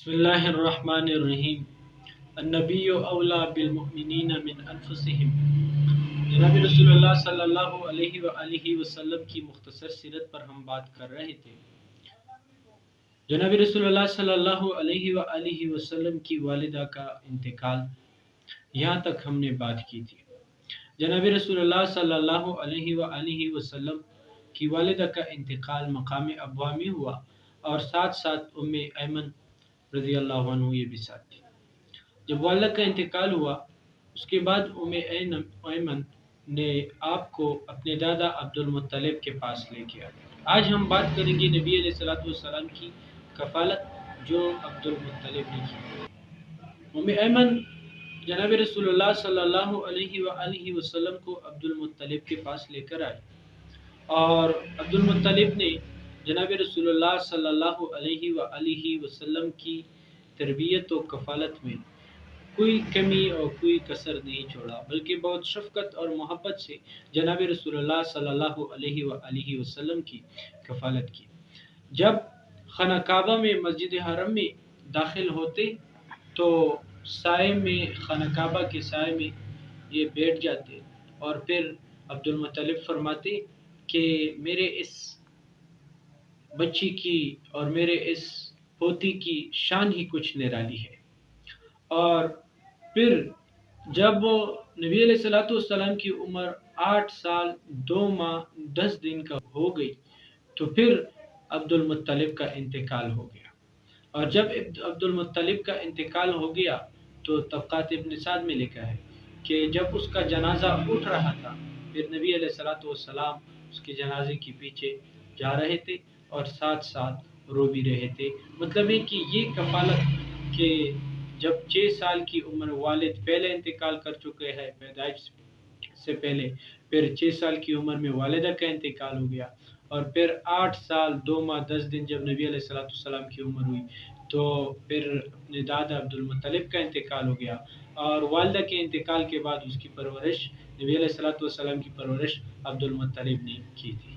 بسم اللہ الرحمن الرحیم۔ النبی اولا بالمؤمنین من انفسہم۔ جناب رسول اللہ صلی اللہ علیہ وآلہ وسلم کی مختصر سیرت پر ہم بات کر رہے تھے۔ جناب رسول اللہ صلی اللہ علیہ وآلہ وسلم کی والدہ کا انتقال، یہاں تک ہم نے بات کی تھی۔ جناب رسول اللہ صلی اللہ علیہ وآلہ وسلم کی والدہ کا انتقال مقام ابوا میں ہوا، اور ساتھ ساتھ ام ایمن رضی اللہ عنہ یہ بھی ساتھ تھی۔ جب والدہ کا انتقال ہوا، اس کے بعد ام ایمن نے آپ کو اپنے دادا عبد المطلب کے پاس لے کے آیا۔ آج ہم بات کریں گے نبی علیہ السلام کی کفالت جو عبد المطلب نے کی۔ ام ایمن جناب رسول اللہ صلی اللہ علیہ وآلہ وسلم کو عبد المطلب کے پاس لے کر آئے، اور عبد المطلب نے جناب رسول اللہ صلی اللہ علیہ وآلہ وسلم کی تربیت و کفالت میں کوئی کمی اور کوئی کسر نہیں چھوڑا، بلکہ بہت شفقت اور محبت سے جناب رسول اللہ صلی اللہ علیہ وآلہ وسلم کی کفالت کی۔ جب خانہ کعبہ میں مسجد حرم میں داخل ہوتے تو سائے میں، خانہ کعبہ کے سائے میں یہ بیٹھ جاتے، اور پھر عبد المطلب فرماتے کہ میرے اس بچی کی اور میرے اس پوتی کی شان ہی کچھ نرالی ہے۔ اور پھر جب وہ نبی علیہ السلام کی عمر 8 سال 2 ماہ 10 دن کا ہو گئی تو پھر عبد المطلب کا انتقال ہو گیا۔ اور جب عبد المطلب کا انتقال ہو گیا تو طبقات ابن سعد میں لکھا ہے کہ جب اس کا جنازہ اٹھ رہا تھا، پھر نبی علیہ السلام اس کے جنازے کے پیچھے جا رہے تھے اور ساتھ ساتھ رو بھی رہے تھے۔ مطلب ہے کہ یہ کفالت کہ جب 6 سال کی عمر والد پہلے انتقال کر چکے ہیں پیدائش سے پہلے، پھر 6 سال کی عمر میں والدہ کا انتقال ہو گیا، اور پھر 8 سال 2 ماہ 10 دن جب نبی علیہ السلام کی عمر ہوئی تو پھر اپنے دادا عبد المطلب کا انتقال ہو گیا، اور والدہ کے انتقال کے بعد اس کی پرورش، نبی علیہ السلام کی پرورش عبد المطلب نے کی تھی۔